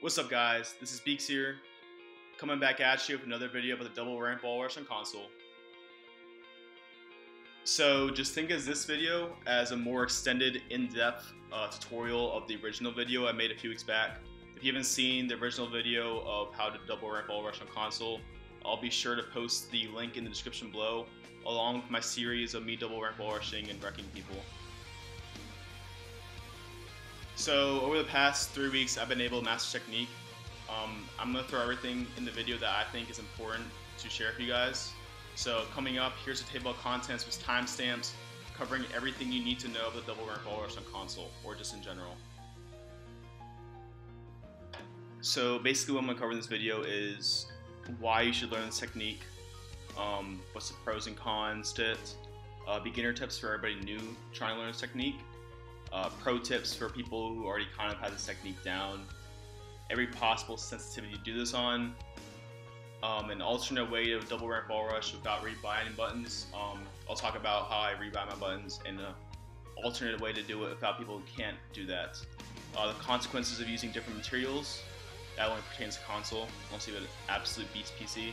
What's up, guys? This is Beaks here, coming back at you with another video about the double ramp wall rush on console. So just think of this video as a more extended, in-depth tutorial of the original video I made a few weeks back. If you haven't seen the original video of how to double ramp wall rush on console, I'll be sure to post the link in the description below, along with my series of me double ramp wall rushing and wrecking people. So over the past 3 weeks, I've been able to master technique. I'm going to throw everything in the video that I think is important to share with you guys. So coming up, here's a table of contents with timestamps covering everything you need to know about the double ramp wall rush on console, or just in general. So basically what I'm going to cover in this video is why you should learn this technique, what's the pros and cons to it, beginner tips for everybody new trying to learn this technique, pro tips for people who already kind of have this technique down, every possible sensitivity to do this on, an alternate way to double ramp wall rush without rebinding buttons. I'll talk about how I rebind my buttons, and an alternate way to do it without people who can't do that. The consequences of using different materials, that only pertains to console, unless you have an absolute beast PC.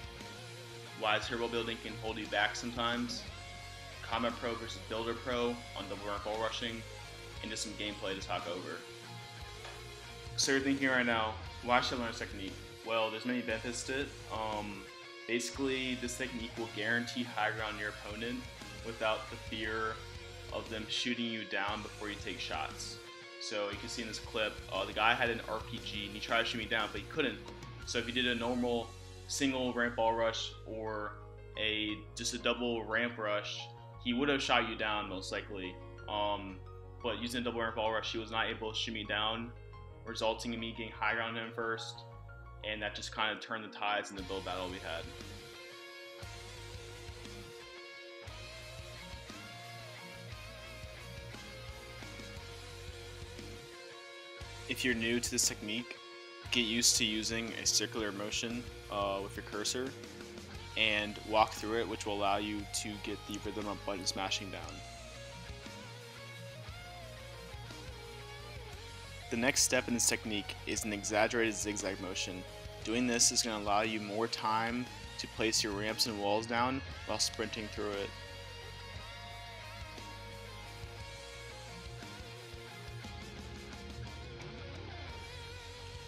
Why turbo building can hold you back sometimes, Combat Pro versus Builder Pro on double ramp wall rushing, and just some gameplay to talk over. So you're thinking right now, why should I learn this technique? Well, there's many benefits to it. Basically, this technique will guarantee high ground on your opponent without the fear of them shooting you down before you take shots. So you can see in this clip, the guy had an RPG and he tried to shoot me down, but he couldn't. So if you did a normal single ramp wall rush or just a double ramp rush, he would have shot you down most likely. But using a double ramp wall rush, he was not able to shoot me down, resulting in me getting high ground on him first, and that just kind of turned the tides in the build battle we had. If you're new to this technique, get used to using a circular motion with your cursor, and walk through it, which will allow you to get the rhythm of button smashing down. The next step in this technique is an exaggerated zigzag motion. Doing this is going to allow you more time to place your ramps and walls down while sprinting through it.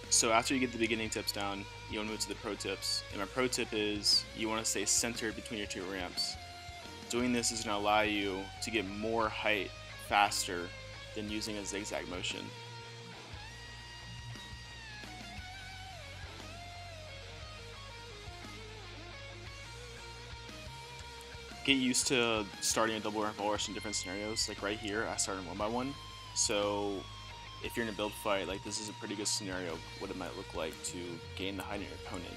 So after you get the beginning tips down, you want to move to the pro tips. And my pro tip is you want to stay centered between your two ramps. Doing this is going to allow you to get more height faster than using a zigzag motion. Get used to starting a double ramp wall rush in different scenarios. Like right here, I started 1x1. So if you're in a build fight, like this is a pretty good scenario of what it might look like to gain the height of your opponent.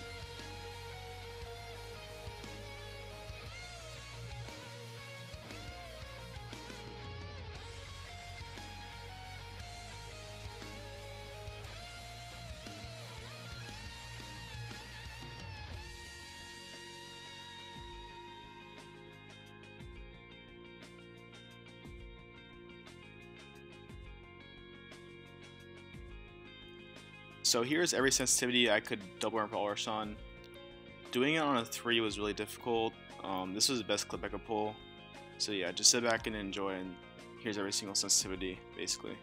So here's every sensitivity I could double ramp wall rush on. Doing it on a 3 was really difficult. This was the best clip I could pull. So yeah, just sit back and enjoy, and here's every single sensitivity basically.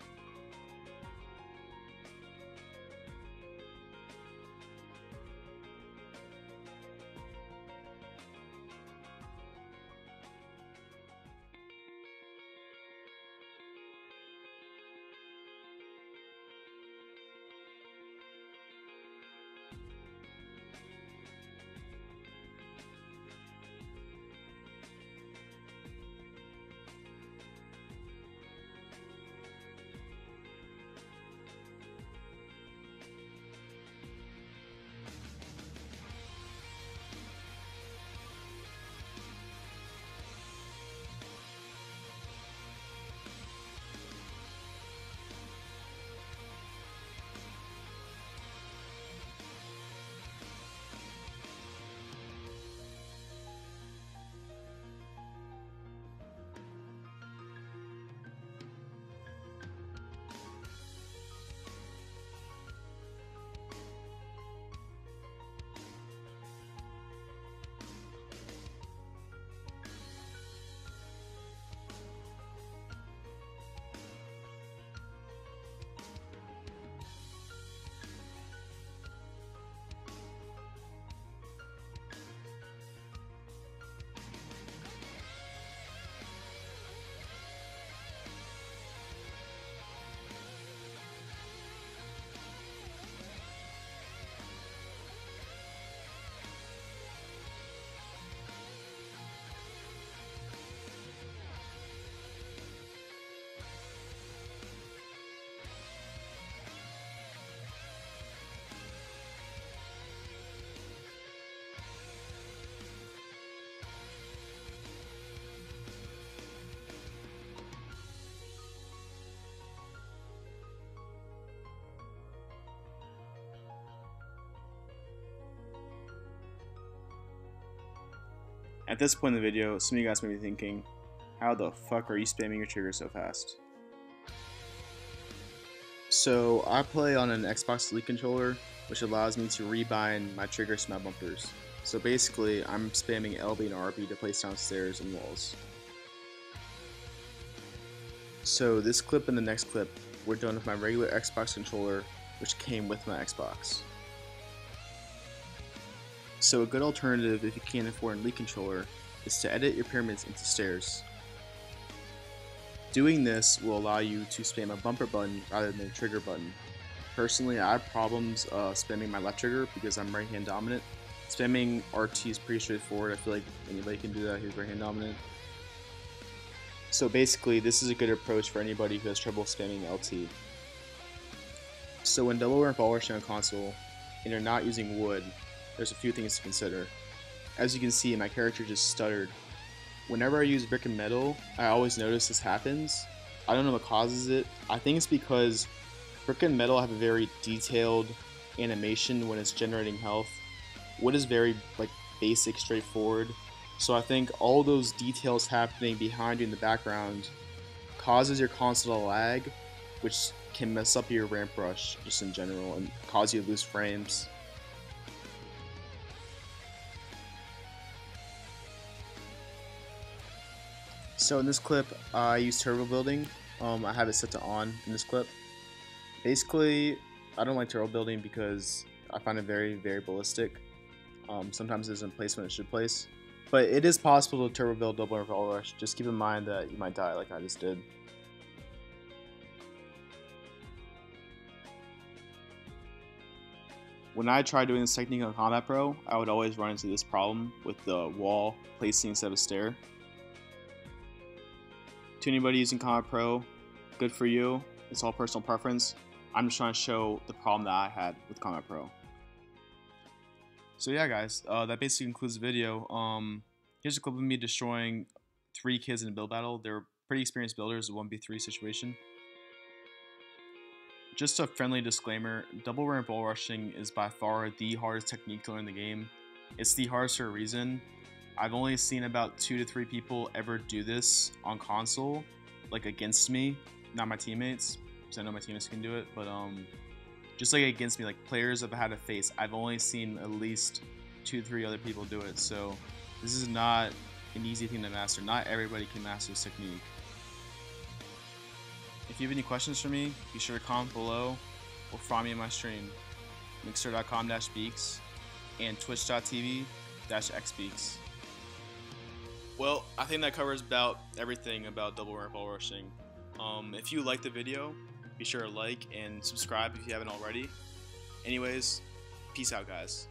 At this point in the video, some of you guys may be thinking, how the fuck are you spamming your trigger so fast? So I play on an Xbox Elite controller, which allows me to rebind my triggers to my bumpers. So basically, I'm spamming LB and RB to place down stairs and walls. So this clip and the next clip, we're done with my regular Xbox controller, which came with my Xbox. So a good alternative if you can't afford an Elite controller is to edit your pyramids into stairs. Doing this will allow you to spam a bumper button rather than a trigger button. Personally, I have problems spamming my left trigger because I'm right hand dominant. Spamming RT is pretty straightforward. I feel like anybody can do that who's right hand dominant. So basically, this is a good approach for anybody who has trouble spamming LT. So when double ramp ball rushing on console and you're not using wood, there's a few things to consider. As you can see, my character just stuttered. Whenever I use brick and metal, I always notice this happens. I don't know what causes it. I think it's because brick and metal have a very detailed animation when it's generating health. Wood is very basic, straightforward. So I think all those details happening behind you in the background causes your console to lag, which can mess up your ramp rush just in general and cause you to lose frames. So in this clip, I use turbo building. I have it set to on in this clip. Basically, I don't like turbo building because I find it very, very ballistic. Sometimes it doesn't place when it should place. But it is possible to turbo build double ramp ball rush. Just keep in mind that you might die like I just did. When I tried doing this technique on Combat Pro, I would always run into this problem with the wall placing instead of a stair. To anybody using Combat Pro, good for you. It's all personal preference. I'm just trying to show the problem that I had with Combat Pro. So yeah, guys, that basically concludes the video. Here's a clip of me destroying 3 kids in a build battle. They're pretty experienced builders, a 1v3 situation. Just a friendly disclaimer, double ramp ball rushing is by far the hardest technique to learn in the game. It's the hardest for a reason. I've only seen about 2 to 3 people ever do this on console, like against me, not my teammates, because I know my teammates can do it, but just like against me, like players I've had to face, I've only seen at least 2 to 3 other people do it, so this is not an easy thing to master. Not everybody can master this technique. If you have any questions for me, be sure to comment below or find me in my stream, mixer.com/Beaks and twitch.tv/xbeaks. Well, I think that covers about everything about double ramp ball rushing. If you liked the video, be sure to like and subscribe if you haven't already. Anyways, peace out, guys.